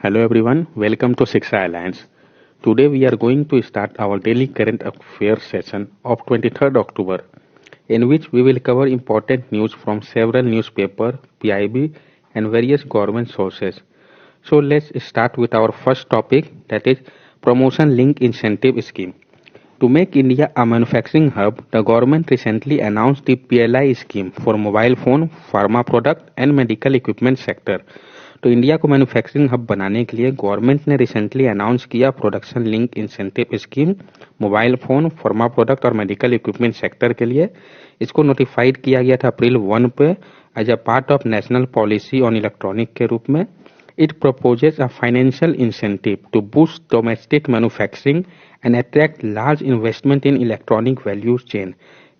Hello everyone, welcome to Shiksha Alliance. Today we are going to start our daily current affairs session of 23rd October, in which we will cover important news from several newspapers, PIB and various government sources. So let's start with our first topic, that is Promotion Link Incentive Scheme. To make India a manufacturing hub, the government recently announced the PLI scheme for mobile phone, pharma product and medical equipment sector. तो India को manufacturing hub बनाने के लिए government ने recently announce किया production link incentive scheme mobile phone, pharma product और medical equipment sector के लिए। इसको नोटिफाइड किया गया था अप्रैल 1 पे as a part of national policy on electronic के रूप में। It proposes a financial incentive to boost domestic manufacturing and attract large investment in electronic value chain.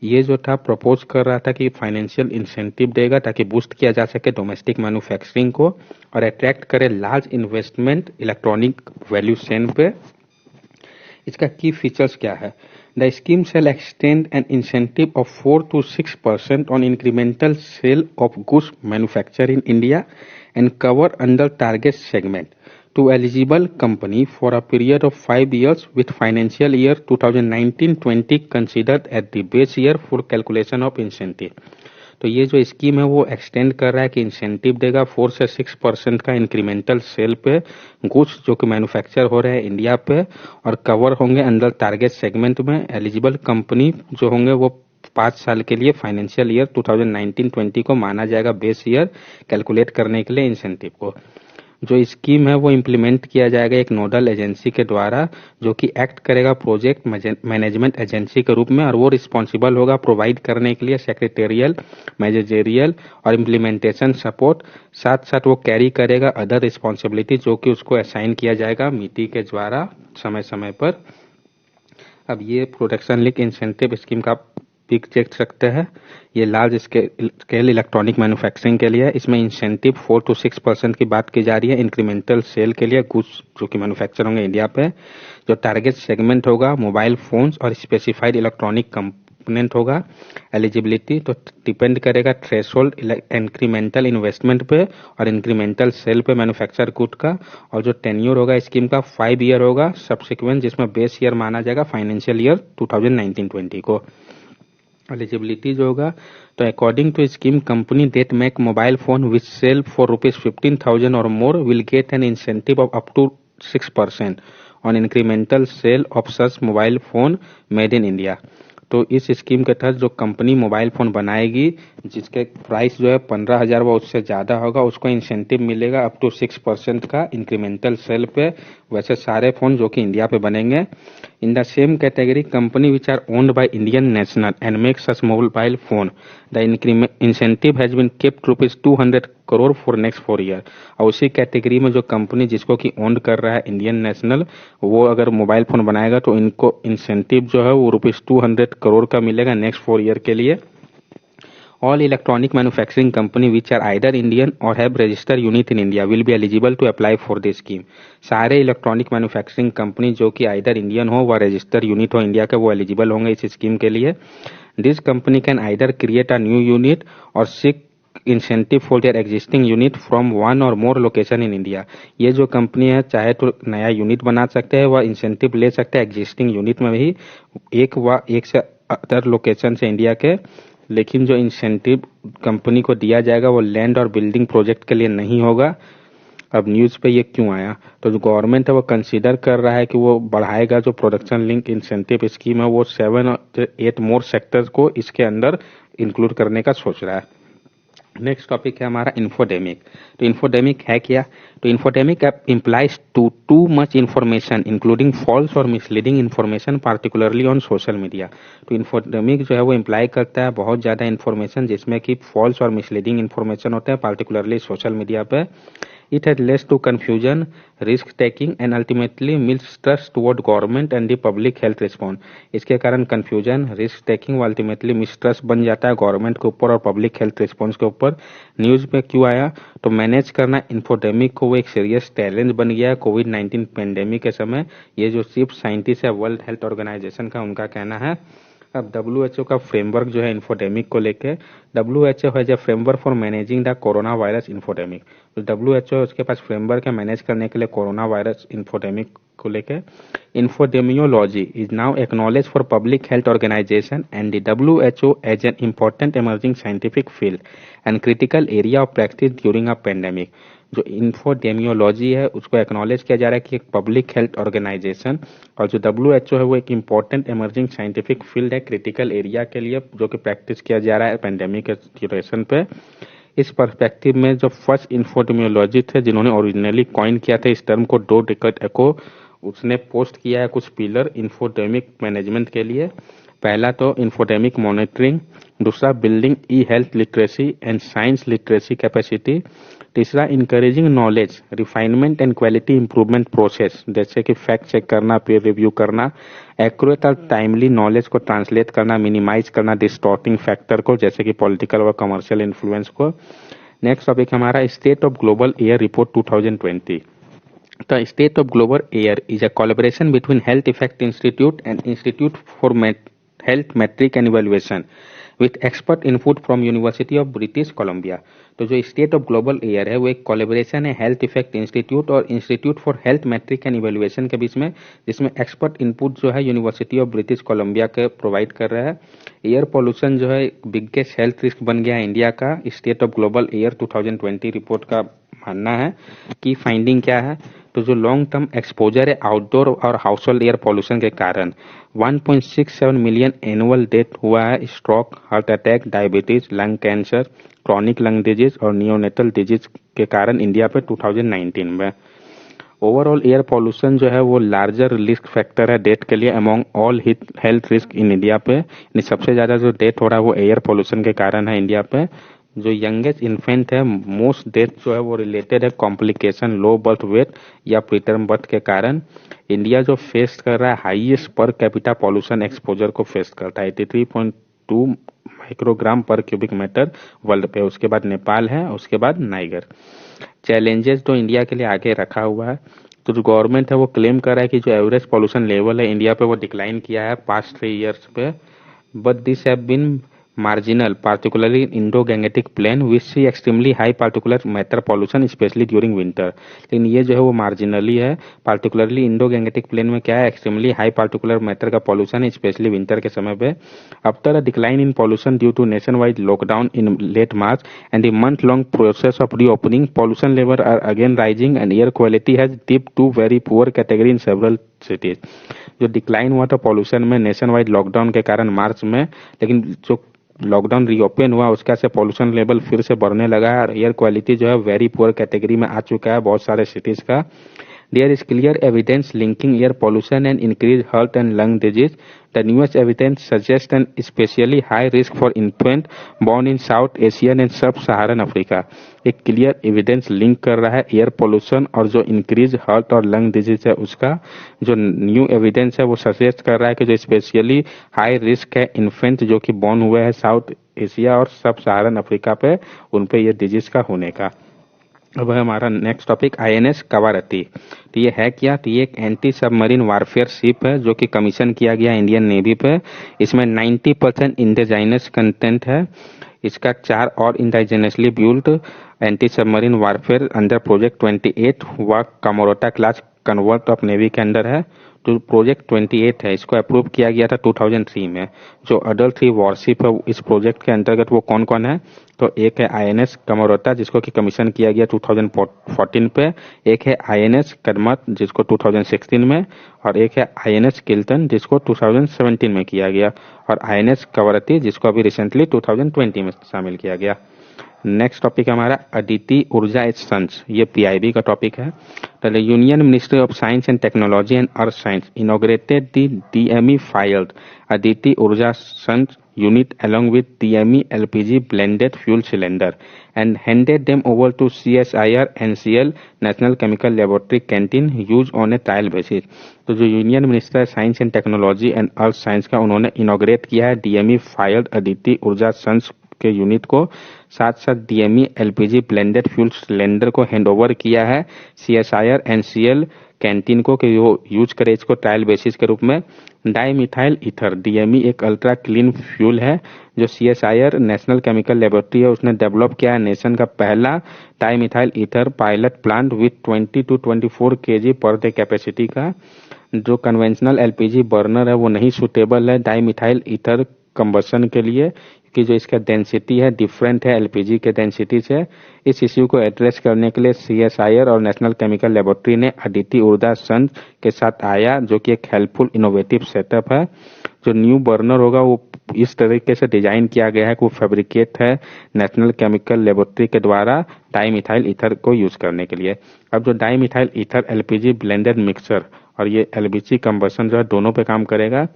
ये जो था प्रपोज कर रहा था कि फाइनेंशियल इंसेंटिव देगा ताकि बूस्ट किया जा सके डोमेस्टिक मैन्युफैक्चरिंग को और अट्रैक्ट करे large investment electronic value chain पे। इसका की फीचर्स क्या है? The scheme shall extend an incentive of 4 to 6% on incremental sale of goods manufactured in India and cover under target segment to eligible company for a period of 5 years with financial year 2019-20 considered at the base year for calculation of incentive. तो ये जो scheme है वो extend कर रहा है कि incentive देगा 4 से 6% का इंक्रीमेंटल सेल पे गुड्स जो कि मैन्युफैक्चर हो रहे हैं इंडिया पे और कवर होंगे अंडर टारगेट सेगमेंट में। एलिजिबल कंपनी जो होंगे वो 5 साल के लिए फाइनेंशियल ईयर 2019-20 को माना जाएगा बेस ईयर कैलकुलेट करने के लिए इंसेंटिव को। जो स्कीम है वो इम्प्लीमेंट किया जाएगा एक नोडल एजेंसी के द्वारा जो कि एक्ट करेगा प्रोजेक्ट मैनेजमेंट एजेंसी के रूप में और वो रिस्पॉन्सिबल होगा प्रोवाइड करने के लिए सेक्रेटेरियल, मैनेजरियल और इम्प्लीमेंटेशन सपोर्ट। साथ साथ वो कैरी करेगा अदर रिस्पॉन्सिबिलिटी जो कि उसको असाइन किया जाएगा मीटी के द्वारा समय समय पर। अब ये प्रोडक्शन लिंक इंसेंटिव स्कीम का पिक चेक सकते हैं। ये लार्ज स्केल इलेक्ट्रॉनिक मैन्युफैक्चरिंग के लिए इसमें इंसेंटिव 4 to 6% की बात की जा रही है इंक्रीमेंटल सेल के लिए गुड्स जो कि मैन्युफैक्चर होंगे इंडिया पे। जो टारगेट सेगमेंट होगा मोबाइल फोन्स और स्पेसिफाइड इलेक्ट्रॉनिक कंपोनेंट होगा। एलिजिबिलिटी तो डिपेंड करेगा थ्रेशोल्ड इंक्रीमेंटल इन्वेस्टमेंट पे और इंक्रीमेंटल सेल पे मैन्युफैक्चर गुड का। और जो टेन्योर होगा स्कीम का 5 ईयर होगा सब्सिक्वेंट, जिसमें बेस ईयर माना जाएगा फाइनेंशियल ईयर 2019-20 को। एलिजिबिलिटी जो होगा तो according to scheme company that make mobile phone which sell for ₹15,000 और more will get an incentive of up to 6% on incremental sale of such mobile phone made in India. तो इस scheme के तहत जो company mobile phone बनाएगी जिसके price जो है 15,000 व उससे ज़्यादा होगा उसको इंसेंटिव मिलेगा अप टू 6% का इंक्रीमेंटल सेल पे। वैसे सारे फोन जो कि इंडिया पे बनेंगे। In the same category company which are owned by Indian national and make such mobile phone the incentive has been kept ₹200 crore for next 4 year. और उसी कैटेगरी में जो कंपनी जिसको कि ओन कर रहा है इंडियन नेशनल वो अगर मोबाइल फोन बनाएगा तो इनको इंसेंटिव जो है वो ₹200 करोड़ का मिलेगा नेक्स्ट 4 ईयर के लिए। All electronic manufacturing company which are either Indian or have registered unit in India will be eligible to apply for this scheme. सारे इलेक्ट्रॉनिक मैन्युफैक्चरिंग कंपनी जो कि आइदर इंडियन हो व रजिस्टर यूनिट हो India के वो एलिजिबल होंगे इस स्कीम के लिए। This company can either create a new unit or seek incentive for their existing unit from 1 or more location in India. ये जो कंपनी है चाहे तो नया यूनिट बना सकते हैं व इंसेंटिव ले सकते हैं एग्जिस्टिंग यूनिट में भी एक से अदर लोकेशन से इंडिया के। लेकिन जो इंसेंटिव कंपनी को दिया जाएगा वो लैंड और बिल्डिंग प्रोजेक्ट के लिए नहीं होगा। अब न्यूज़ पे ये क्यों आया? तो जो गवर्नमेंट है वो कंसीडर कर रहा है कि वो बढ़ाएगा जो प्रोडक्शन लिंक इंसेंटिव स्कीम है वो 7 और 8 मोर सेक्टर्स को इसके अंदर इंक्लूड करने का सोच रहा है। नेक्स्ट टॉपिक है हमारा इन्फोडेमिक। तो इन्फोडेमिक है क्या? तो infodemic implies too much information including false or misleading information particularly on social media. तो इन्फोडेमिक जो है वो इम्प्लाई करता है बहुत ज़्यादा इन्फॉर्मेशन जिसमें कि फॉल्स और मिसलीडिंग इन्फॉर्मेशन होता है पार्टिकुलरली सोशल मीडिया पे। It has led to confusion, risk taking and ultimately mistrust toward government and the public health response. इसके कारण confusion, risk taking व ultimately mistrust बन जाता है गवर्नमेंट के ऊपर और पब्लिक हेल्थ रिस्पॉन्स के ऊपर। न्यूज़ पे क्यों आया? तो मैनेज करना इन्फोडेमिक को वो एक सीरियस चैलेंज बन गया है कोविड-19 पेंडेमिक के समय। ये जो चीफ साइंटिस्ट है वर्ल्ड हेल्थ ऑर्गेनाइजेशन का उनका कहना है। अब WHO का फ्रेमवर्क जो है इन्फोडेमिक को लेके, WHO has a framework for managing the corona virus infodemic. WHO उसके पास फ्रेमवर्क है मैनेज करने के लिए कोरोना वायरस इन्फोडेमिक को लेकर। Infodemiology is now acknowledge for public health organisation and the WHO as an important emerging scientific field and critical area of practice during a pandemic. जो infodemiology है उसको acknowledge किया जा रहा है कि एक पब्लिक हेल्थ ऑर्गेनाइजेशन, और जो WHO है वो एक इम्पोर्टेंट एमर्जिंग साइंटिफिक फील्ड है क्रिटिकल एरिया के लिए, जो कि प्रैक्टिस किया जा रहा है पेंडेमिक के ड्यूरेशन पे। इस पर्सपेक्टिव में जो फर्स्ट इन्फोडेमियोलॉजिस्ट थे जिन्होंने ओरिजिनली कॉइन किया था इस टर्म को 2 डिकेड अगो, उसने पोस्ट किया है कुछ पिलर इन्फोडेमिक मैनेजमेंट के लिए। पहला तो इन्फोडेमिक मॉनिटरिंग, दूसरा building e health literacy and science literacy capacity, तीसरा encouraging knowledge refinement and quality improvement process, जैसे कि फैक्ट चेक करना, पीयर रिव्यू करना, एक्यूरेट और टाइमली नॉलेज को ट्रांसलेट करना, मिनिमाइज करना डिस्टॉर्टिंग फैक्टर को जैसे कि पॉलिटिकल और कमर्शियल इन्फ्लुएंस को। नेक्स्ट टॉपिक हमारा state of global air report 2020। The State of Global Air is a collaboration between Health Effect Institute and Institute for Health Metric and Evaluation with expert input from University of British Columbia। तो जो state of global air है वो एक collaboration है health effect institute और institute for health metric and evaluation के बीच में, जिसमें एक्सपर्ट इनपुट जो है यूनिवर्सिटी ऑफ ब्रिटिश कोलंबिया के प्रोवाइड कर रहा है। एयर पोल्यूशन जो है बिगेस्ट हेल्थ रिस्क बन गया है इंडिया का। State of global air 2020 report का मानना है कि फाइंडिंग क्या है, तो जो लॉन्ग टर्म एक्सपोजर है आउटडोर और हाउस होल्ड एयर पॉल्यूशन के कारण 1.67 मिलियन एनुअल डेथ हुआ है stroke, heart attack, diabetes, lung cancer, chronic lung disease और नियोनेटल डिजीज के कारण इंडिया पे 2019 में। ओवरऑल एयर पॉल्यूशन जो है वो लार्जर रिस्क फैक्टर है डेथ के लिए among all health risk in India पे। सबसे ज्यादा जो डेथ हो रहा है वो एयर पॉल्यूशन के कारण है इंडिया पे। जो यंगेस्ट इन्फेंट है मोस्ट डेथ जो है वो रिलेटेड है कॉम्प्लिकेशन, लो बर्थ वेट या प्रीटर्म बर्थ के कारण। इंडिया जो फेस कर रहा है highest per capita pollution exposure को फेस करता है 83.2 माइक्रोग्राम पर क्यूबिक मीटर वर्ल्ड पे। उसके बाद नेपाल है, उसके बाद नाइगर। चैलेंजेस जो इंडिया के लिए आगे रखा हुआ है, तो जो गवर्नमेंट है वो क्लेम कर रहा है कि जो एवरेज पॉल्यूशन लेवल है इंडिया पे वो डिक्लाइन किया है पास्ट 3 ईयर्स पे, but this have been marginal, particularly in Indo-Gangetic Plain, we see extremely high particulate matter pollution, especially during winter। लेकिन ये जो है वो मार्जिनली है, पार्टिकुलरली इंडो-गैंगेटिक प्लेन में क्या है एक्सट्रीमली हाई पार्टिकुलर मैटर का पॉल्यूशन है, स्पेशली विंटर के समय पे। After a decline in pollution due to nationwide lockdown in late March and the month long process of reopening, pollution level are again rising and air quality has dip to very poor category in several cities. जो decline हुआ था pollution में nation wide lockdown के कारण मार्च में, लेकिन जो lockdown reopen हुआ उसका से पॉल्यूशन लेवल फिर से बढ़ने लगा है और एयर क्वालिटी जो है वेरी पुअर कैटेगरी में आ चुका है बहुत सारे सिटीज का। There is clear evidence linking air pollution and increased heart and lung disease. The newest evidence suggests an especially high risk for infant born in South Asian and Sub-Saharan Africa। एक clear evidence link कर रहा है air pollution और जो increase heart और lung disease है उसका। जो न्यू एविडेंस है वो सजेस्ट कर रहा है कि जो स्पेशली हाई रिस्क है इन्फेंट जो कि बॉर्न हुए हैं साउथ एशिया और सब सहारन अफ्रीका पे, उन पे ये डिजीज का होने का। अब है हमारा नेक्स्ट टॉपिक INS कवारती। तो ये है क्या, तो ये एक एंटी सबमरीन वारफेयर शिप है जो कि कमीशन किया गया इंडियन नेवी पे। इसमें 90% इंडिजिनस कंटेंट है। इसका 4 और indigenously build anti submarine warfare under project 28 हुआ Kamorta class convert of navy के अंदर है। तो प्रोजेक्ट 28 है, इसको अप्रूव किया गया था 2003 में। जो अडल 3 वॉरशिप है इस प्रोजेक्ट के अंतर्गत वो कौन कौन है, तो एक है INS कमोरोटा जिसको कि कमीशन किया गया 2014 पे, एक है INS कदमत जिसको 2016 में, और एक है INS किल्टन जिसको 2017 में किया गया, और INS कवरती जिसको अभी रिसेंटली 2020 में शामिल किया गया। नेक्स्ट टॉपिक हमारा अदिति ऊर्जा एज सन्स, ये PIB का टॉपिक है। The Union Ministry of Science and Technology and Earth Science inaugurated the DME filed Aditi Urja Sons unit along with DME LPG blended fuel cylinder and handed them over to CSIR NCL National Chemical Laboratory Canteen used on a trial basis। तो जो union minister science and technology and earth science का उन्होंने inaugurate किया है DME filed Aditi ऊर्जा sons के unit को, साथ साथ DME LPG blended fuel cylinder को हैंडओवर किया है सीएसआईआर एनसीएल कैंटीन को कि वो यूज करे इसको ट्रायल बेसिस के रूप में। डाई मिथाइल ईथर डीएमई एक अल्ट्रा क्लीन फ्यूल है जो सीएसआईआर नेशनल केमिकल लेबोरेटरी है उसने डेवलप किया है। नेशन का पहला di methyl ether pilot plant with 20 to 24 kg per day capacity का। जो कन्वेंशनल एलपीजी बर्नर है वो नहीं सूटेबल है डाई मिथाइल ईथर कंबशन के लिए, कि जो इसका डेंसिटी है डिफरेंट है एलपीजी के डेंसिटी से। इस इश्यू को एड्रेस करने के लिए सीएसआईआर और नेशनल केमिकल लेबोरेटरी ने अदिति उर्जा सन्स के साथ आया, जो कि एक हेल्पफुल इनोवेटिव सेटअप है। जो न्यू बर्नर होगा वो इस तरीके से डिजाइन किया गया है कि वो फैब्रिकेट है नेशनल केमिकल लेबोरेटरी के द्वारा डाई मिथाइल ईथर को यूज करने के लिए। अब जो di methyl ether LPG blended mixture और ये एलपीजी कंबशन जो है दोनों पे काम करेगा।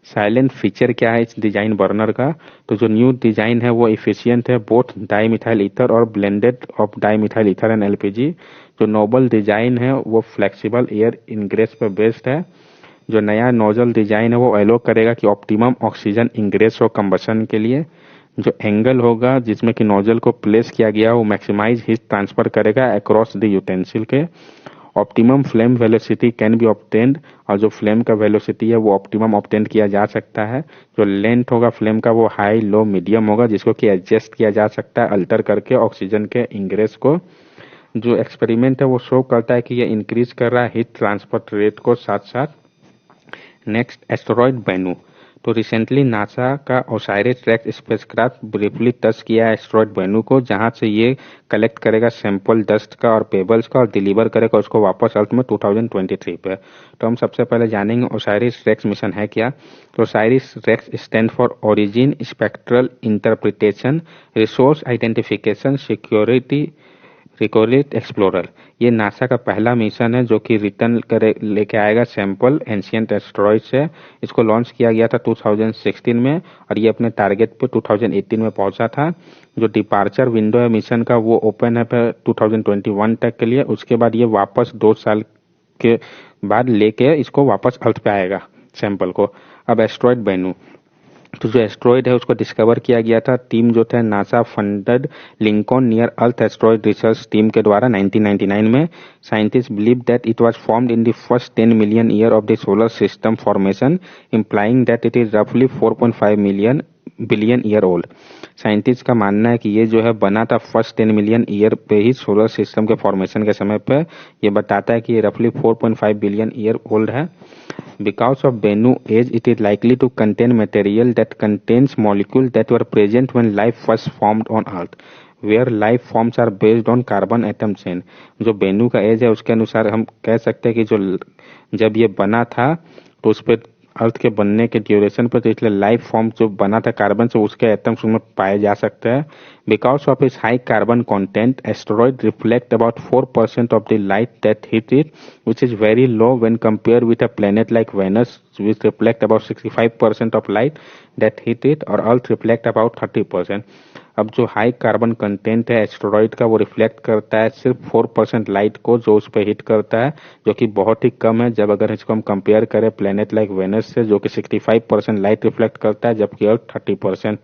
साइलेंट फीचर क्या है इस डिजाइन बर्नर का, तो जो न्यू डिजाइन है वो इफिशियंट है बोथ डाई मिथाइल ईथर और blended of di methyl ether and LPG. जो नोबल डिजाइन है वो फ्लेक्सिबल एयर इनग्रेस पर बेस्ड है। जो नया नोजल डिजाइन है वो एलो करेगा कि ऑप्टिमम ऑक्सीजन इंग्रेस हो कंबशन के लिए। जो एंगल होगा जिसमें कि नोजल को प्लेस किया गया वो मैक्सिमाइज हीट ट्रांसफर करेगा अक्रॉस द यूटेंसिल के। Optimum flame velocity can be obtained, और जो फ्लेम का वेलोसिटी है वो ऑप्टिमम ऑब्टेन किया जा सकता है। जो लेंथ होगा फ्लेम का वो हाई लो मीडियम होगा जिसको कि एडजस्ट किया जा सकता है अल्टर करके ऑक्सीजन के इंग्रेस को। जो एक्सपेरिमेंट है वो शो करता है कि ये इंक्रीज कर रहा है हीट ट्रांसफर रेट को साथ साथ। नेक्स्ट एस्टेरॉयड बेनू, तो रिसेंटली नासा का Osiris Rex spacecraft briefly touch किया है एस्टेरॉयड बेनू को, जहां से ये कलेक्ट करेगा सैंपल डस्ट का और पेबल्स का और डिलीवर करेगा उसको वापस अर्थ में 2023 पे। तो हम सबसे पहले जानेंगे ओसाइरिस रेक्स मिशन है क्या। तो Osiris Rex stand for origin spectral interpretation resource identification security regolith explorer. ये नासा का पहला मिशन है जो कि रिटर्न करे लेके आएगा सैंपल एंशियंट एस्टेरॉइड से। इसको लॉन्च किया गया था 2016 में और ये अपने टारगेट पे 2018 में पहुंचा था। जो डिपार्चर विंडो है मिशन का वो ओपन है पर 2021 तक के लिए। उसके बाद ये वापस 2 साल के बाद लेके इसको वापस अर्थ पे आएगा सैंपल को। अब एस्टेरॉयड बेनू, तो जो एस्टेरॉयड है उसको डिस्कवर किया गया था टीम जो था नासा फंडेड लिंकन नियर अर्थ एस्टेरॉयड रिसर्च टीम के द्वारा 1999 में। Scientist believe that it was formed in the first 10 million year of the solar system formation, implying that it is रफली 4.5 बिलियन ईयर ओल्ड। साइंटिस्ट का मानना है कि ये जो है बना था फर्स्ट 10 मिलियन ईयर पे ही सोलर सिस्टम के फॉर्मेशन के समय पे। ये बताता है कि ये रफली 4.5 बिलियन ईयर ओल्ड है। Because of Bennu age, it is likely to contain material that contains molecules that were present when life first formed on Earth, where life forms are based on carbon atom chain। जो Bennu का as है उसके अनुसार हम कह सकते हैं कि जो जब ये बना था तो उस पर अर्थ के बनने के ड्यूरेशन पर, तो इसलिए लाइफ फॉर्म जो बना था कार्बन से उसके एटम्स उसमें पाए जा सकते हैं। Because of its high carbon content asteroid reflect about 4% of the light that hit it, which is very low when compared with a planet like Venus, which reflect about 65% of light that hit it, और Earth reflect about 30%। अब जो high carbon content है asteroid का वो reflect करता है सिर्फ 4% light को जो उस पर हिट करता है, जो कि बहुत ही कम है जब अगर इसको हम कंपेयर करें प्लेनेट लाइक वेनस से जो कि 65% लाइट रिफ्लेक्ट करता है जबकि अर्थ 30%।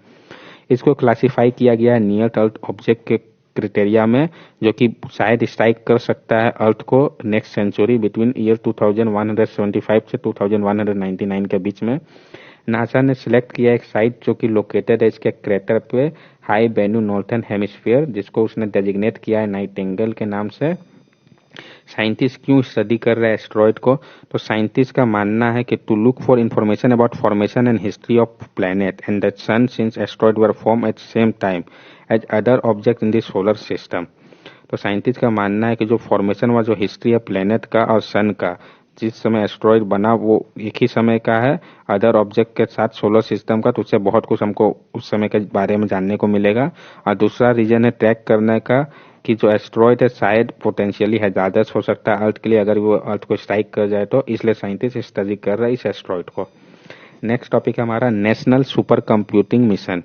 इसको क्लासिफाई किया गया है नियर अर्थ ऑब्जेक्ट के क्रिटेरिया में, जो कि शायद स्ट्राइक कर सकता है अर्थ को नेक्स्ट सेंचुरी बिटवीन ईयर 2175 से 2199 के बीच में। नासा ने सिलेक्ट किया एक साइट जो कि लोकेटेड है इसके क्रेटर पे हाई बेनू नॉर्थर्न हेमिस्फीयर, जिसको उसने डेजिग्नेट किया है नाइटिंगेल के नाम से। साइंटिस्ट क्यों स्टडी कर रहे हैं एस्टेरॉयड को, तो साइंटिस्ट का मानना है कि to look for information about formation and history of planet and the sun since asteroid were form at same time as other object in the solar system. तो साइंटिस्ट का मानना है कि जो फॉर्मेशन व जो हिस्ट्री है प्लैनेट का और सन का, जिस समय एस्टेरॉयड बना वो एक ही समय का है अदर ऑब्जेक्ट के साथ सोलर सिस्टम का, तो उससे बहुत कुछ हमको उस समय के बारे में जानने को मिलेगा। और दूसरा रीजन है ट्रैक करने का कि जो एस्टेरॉयड है शायद पोटेंशियली हैजार्डस हो सकता है अर्थ के लिए अगर वो अर्थ को स्ट्राइक कर जाए तो, इसलिए साइंटिस्ट स्टडी कर रहा है इस एस्टेरॉयड को। नेक्स्ट टॉपिक है हमारा national super computing mission.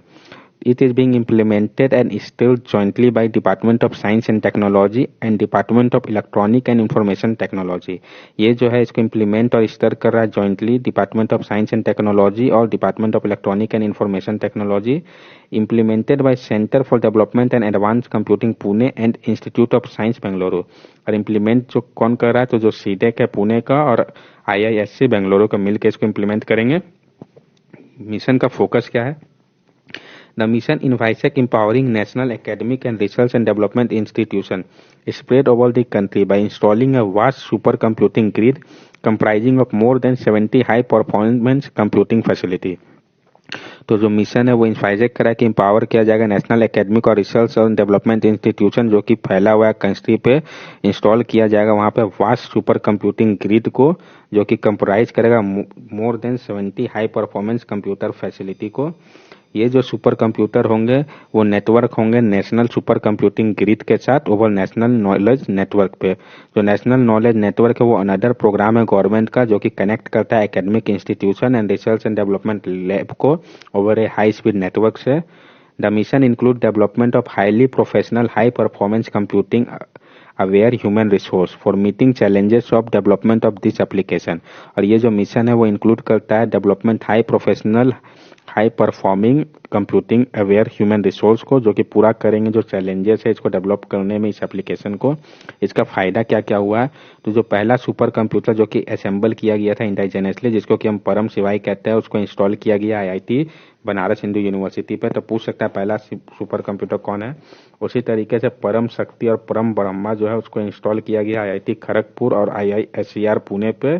it is being implemented and installed jointly by Department of Science and Technology and Department of Electronic and Information Technology. ये जो है इसको इम्प्लीमेंट और स्टर कर रहा है jointly department of science and technology और department of electronic and information technology, implemented by Center for Development and Advanced Computing Pune and institute of science Bengaluru. और इम्प्लीमेंट जो कौन कर रहा है, तो जो सीडेक है पुणे का और IISc बेंगलुरु का मिलकर इसको इम्प्लीमेंट करेंगे। मिशन का फोकस क्या है? The mission envisages empowering national academic and research and development institutions spread over the country by installing a vast supercomputing grid comprising of more than 70 high performance computing facility। तो जो mission है वो इन्फाइजेक करा कि empower किया जाएगा national academic और research और डेवलपमेंट इंस्टीट्यूशन जो कि फैला हुआ है कंट्री पे, इंस्टॉल किया जाएगा वहाँ पे वास्ट सुपर कंप्यूटिंग ग्रिड को, जो कि कंप्राइज करेगा more than 70 high performance computer facility को। ये जो सुपर कंप्यूटर होंगे वो नेटवर्क होंगे नेशनल सुपर कंप्यूटिंग ग्रिड के साथ ओवर नेशनल नॉलेज नेटवर्क पे। जो नेशनल नॉलेज नेटवर्क है वो अनदर प्रोग्राम है गवर्नमेंट का जो कि कनेक्ट करता है academic institution and research and development lab को ओवर ए हाई स्पीड नेटवर्क से। The mission include development of highly professional high performance computing aware human resource for meeting challenges of development of this application. और ये जो mission है वो include करता है development high professional high performing computing aware human resource को, जो कि पूरा करेंगे जो चैलेंजेस है इसको डेवलप करने में इस एप्लीकेशन को। इसका फायदा क्या क्या हुआ है, तो जो पहला सुपर कंप्यूटर जो कि असेंबल किया गया था इंडाइजेनसली, जिसको कि हम परम शिवाई कहते हैं, उसको इंस्टॉल किया गया IIT बनारस हिंदू यूनिवर्सिटी पे। तो पूछ सकता है पहला सुपर कंप्यूटर कौन है। उसी तरीके से परम शक्ति और परम ब्रह्मा जो है उसको इंस्टॉल किया गया IIT खड़गपुर और IISER पुणे पे।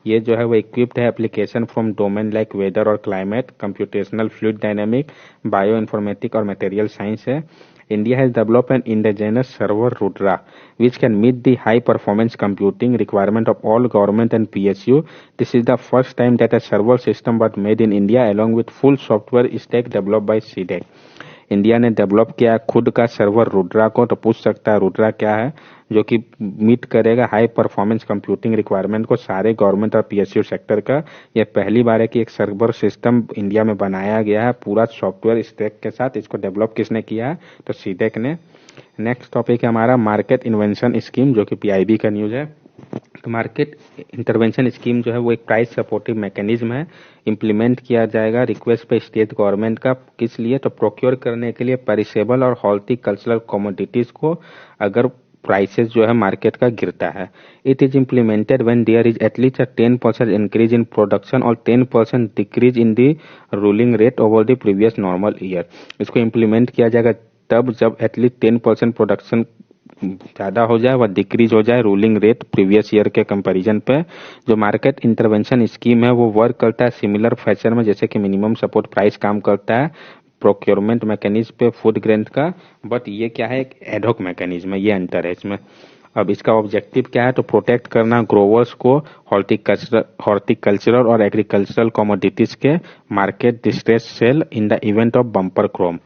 ये जो है वो इक्विप्ड है application from domain like weather और climate, computational fluid dynamic, bio informatic और मटेरियल साइंस है। India has developed an indigenous server Rudra, which can meet the high performance computing requirement of all government and PSU. This is the first time that a server system was made in India along with full software stack developed by CDEC. India ने develop किया खुद का server Rudra को। तो पूछ सकता है रुद्रा क्या है, जो कि मीट करेगा हाई परफॉर्मेंस कंप्यूटिंग रिक्वायरमेंट को सारे गवर्नमेंट और PSU सेक्टर का। यह पहली बार है कि एक सर्वर सिस्टम इंडिया में बनाया गया है पूरा सॉफ्टवेयर स्टैक के साथ। इसको डेवलप किसने किया है, तो सीडेक ने। नेक्स्ट टॉपिक है हमारा मार्केट इन्वेंशन स्कीम, जो कि PIB का न्यूज है। तो मार्केट इंटरवेंशन स्कीम जो है वो एक प्राइस सपोर्टिव मैकेनिज्म है, इम्प्लीमेंट किया जाएगा रिक्वेस्ट पे स्टेट गवर्नमेंट का। किस लिए, तो प्रोक्योर करने के लिए पेरिशेबल और हॉर्टिकल्चरल कमोडिटीज को अगर प्राइसेस जो है मार्केट का गिरता है। It is implemented when there is at least a 10% increase in production और 10% decrease in the ruling rate over the previous normal year. इसको इम्प्लीमेंट किया जाएगा तब जब एटलीस्ट 10% प्रोडक्शन ज़्यादा हो जाए व डिक्रीज हो जाए रूलिंग रेट प्रीवियस ईयर के कंपैरिजन पे। जो मार्केट इंटरवेंशन स्कीम है वो वर्क करता है सिमिलर फैशन में जैसे कि मिनिमम सपोर्ट प्राइस काम करता है प्रोक्योरमेंट मैकेनिज्म पे फूड ग्रेन का, बट ये क्या है, एक एडहॉक मैकेनिज्म है, ये अंतर है इसमें। अब इसका ऑब्जेक्टिव क्या है, तो प्रोटेक्ट करना ग्रोवर्स को हॉर्टिकल्चरल और एग्रीकल्चरल कमोडिटीज के market distress cell in the event of bumper crop,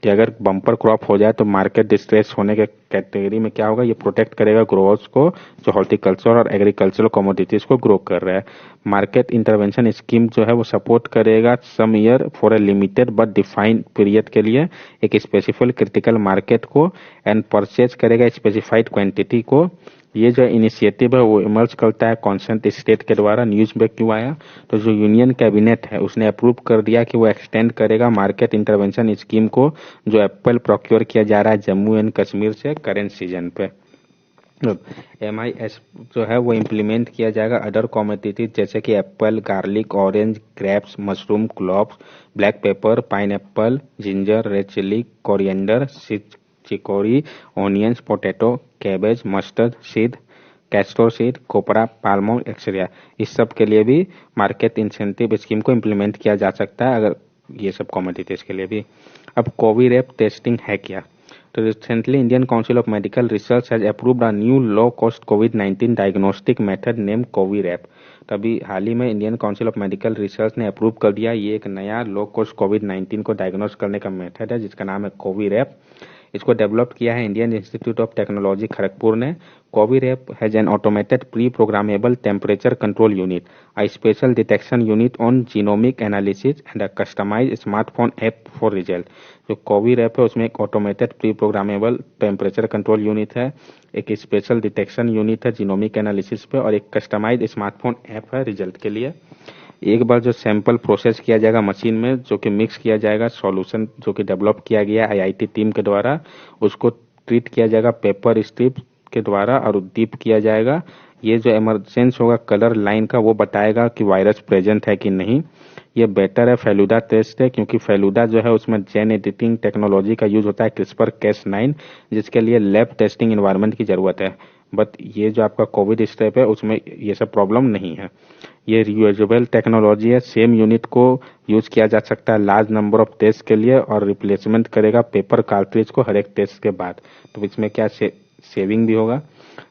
कि अगर बम्पर क्रॉप हो जाए तो मार्केट डिस्ट्रेस होने के कैटेगरी में क्या होगा, ये प्रोटेक्ट करेगा ग्रोवर्स को जो हॉर्टिकल्चर और एग्रीकल्चरल कमोडिटीज को ग्रो कर रहा है। मार्केट इंटरवेंशन स्कीम जो है वो सपोर्ट करेगा some year for a limited but defined period के लिए एक स्पेसिफिक क्रिटिकल मार्केट को एंड परचेज करेगा स्पेसिफाइड क्वांटिटी को। ये जो इनिशिएटिव है वो इमर्ज करता है कॉन्सेंट स्टेट के द्वारा। न्यूज में क्यों आया, तो जो यूनियन कैबिनेट है उसने अप्रूव कर दिया कि वो एक्सटेंड करेगा मार्केट इंटरवेंशन स्कीम को जो एप्पल प्रोक्योर किया जा रहा है जम्मू एंड कश्मीर से करेंट सीजन पे। MIS जो है वो इम्प्लीमेंट किया जाएगा अदर कमोडिटीज जैसे कि apple, garlic, orange, grapes, mushroom, cloves, black pepper, pineapple, ginger, red chilli, coriander, chicory, onions, potato, cabbage, mustard seed, castor seed, copra, palm etcetera. इस सब के लिए भी मार्केट इंसेंटिव स्कीम को इम्प्लीमेंट किया जा सकता है अगर ये सब कमोडिटीज के लिए भी। अब कोविरैप टेस्टिंग है क्या, तो recently Indian council of medical research has approved a new low cost covid diagnostic method name Covirap. तभी हाल ही में Indian council of medical research ने अप्रूव कर दिया ये एक नया लो कॉस्ट कोविड-19 को डायग्नोस करने का मेथड है जिसका नाम है कोविरैप। इसको डेवलप किया है Indian institute of technology Kharagpur ने। Covirap has an automated pre programmable temperature control unit, a special detection unit on genomic analysis and a customized smartphone app for result। जो कोविड ऐप है उसमें एक automated pre programmable temperature control unit है, एक special detection unit है genomic analysis पे, और एक कस्टमाइज्ड स्मार्टफोन ऐप है रिजल्ट के लिए। एक बार जो सैंपल प्रोसेस किया जाएगा मशीन में, जो कि मिक्स किया जाएगा सॉल्यूशन जो कि डेवलप किया गया आईआईटी टीम के द्वारा, उसको ट्रीट किया जाएगा पेपर स्ट्रिप के द्वारा और डीप किया जाएगा। ये जो इमरजेंस होगा कलर लाइन का वो बताएगा कि वायरस प्रेजेंट है कि नहीं। ये बेटर है फेलुदा टेस्ट है, क्योंकि फेलुदा जो है उसमें जेन एडिटिंग टेक्नोलॉजी का यूज होता है क्रिस्पर Cas9, जिसके लिए लैब टेस्टिंग इन्वायरमेंट की जरूरत है। बट ये जो आपका कोविड स्टेप है उसमें ये सब प्रॉब्लम नहीं है। ये रियूजेबल टेक्नोलॉजी है, सेम यूनिट को यूज किया जा सकता है लार्ज नंबर ऑफ टेस्ट के लिए, और रिप्लेसमेंट करेगा पेपर कार्ट्रिज को हर एक टेस्ट के बाद। तो इसमें क्या सेविंग भी होगा।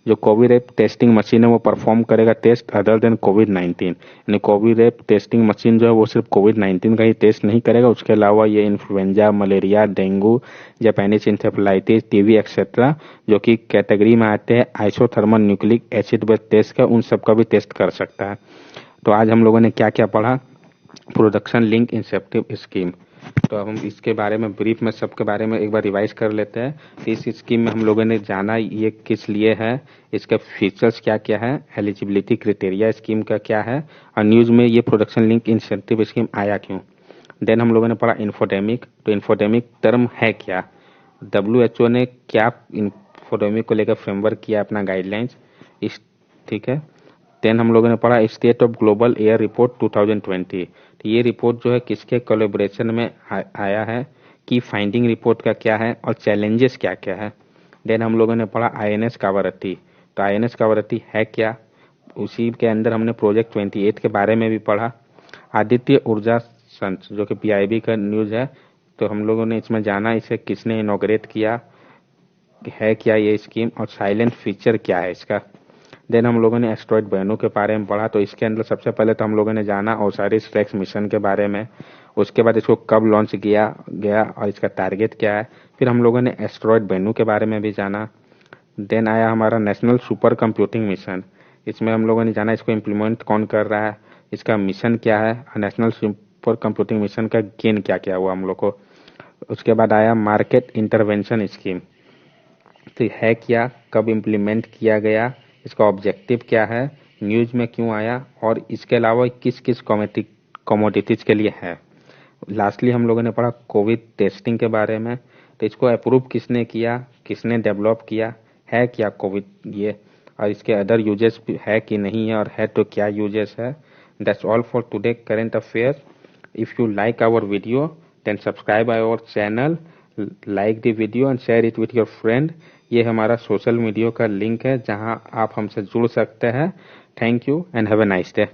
जो कोविरैप टेस्टिंग मशीन है वो परफॉर्म करेगा टेस्ट अदर देन कोविड-19, यानी कोविरैप टेस्टिंग मशीन जो है वो सिर्फ कोविड-19 का ही टेस्ट नहीं करेगा, उसके अलावा ये influenza, malaria, dengue, Japanese encephalitis, TB et cetera जो कि कैटेगरी में आते हैं isothermal nucleic acid based test का, उन सब का भी टेस्ट कर सकता है। तो आज हम लोगों ने क्या क्या पढ़ा, प्रोडक्शन लिंक इंसेप्टिव स्कीम। तो अब हम इसके बारे में ब्रीफ में सबके बारे में एक बार रिवाइज कर लेते हैं। इस स्कीम में हम लोगों ने जाना ये किस लिए है, इसके फीचर्स क्या क्या है, एलिजिबिलिटी क्राइटेरिया स्कीम का क्या है, और न्यूज में ये प्रोडक्शन लिंक इंसेंटिव स्कीम आया क्यों। देन हम लोगों ने पढ़ा इन्फोडेमिक। तो इन्फोडेमिक टर्म है क्या, WHO ने क्या इन्फोडेमिक को लेकर फ्रेमवर्क किया अपना गाइडलाइंस इस, ठीक है। देन हम लोगों ने पढ़ा state of global air report 2020। तो ये रिपोर्ट जो है किसके कोलैबोरेशन में आया है, की फाइंडिंग रिपोर्ट का क्या है और चैलेंजेस क्या क्या है। देन हम लोगों ने पढ़ा INS कावारत्ती। तो INS कावारत्ती है क्या, उसी के अंदर हमने प्रोजेक्ट 28 के बारे में भी पढ़ा। आदित्य ऊर्जा संच जो कि PIB का न्यूज है, तो हम लोगों ने इसमें जाना इसे किसने इनॉग्रेट किया है, क्या ये स्कीम, और साइलेंट फीचर क्या है इसका। देन हम लोगों ने एस्ट्रॉइड बेनू के बारे में पढ़ा। तो इसके अंदर सबसे पहले तो हम लोगों ने जाना ओसारिस रेक्स मिशन के बारे में, उसके बाद इसको कब लॉन्च किया गया और इसका टारगेट क्या है। फिर हम लोगों ने एस्ट्रॉइड बेनू के बारे में भी जाना। देन आया हमारा नेशनल सुपर कंप्यूटिंग मिशन, इसमें हम लोगों ने जाना इसको इम्प्लीमेंट कौन कर रहा है, इसका मिशन क्या है, नेशनल सुपर कंप्यूटिंग मिशन का गेन क्या क्या हुआ हम लोग को। उसके बाद आया मार्केट इंटरवेंशन स्कीम, तो है क्या, कब इम्प्लीमेंट किया गया, इसका ऑब्जेक्टिव क्या है, न्यूज में क्यों आया, और इसके अलावा किस किस कमोडिटीज के लिए है। लास्टली हम लोगों ने पढ़ा कोविड टेस्टिंग के बारे में। तो इसको अप्रूव किसने किया, किसने डेवलप किया, है क्या कोविड ये, और इसके अदर यूजेस है कि नहीं है, और है तो क्या यूजेस है। That's all for today current affair. If you like our video then subscribe our channel, like the video and share it with your friend. ये हमारा सोशल मीडिया का लिंक है जहां आप हमसे जुड़ सकते हैं। Thank you and have a nice day.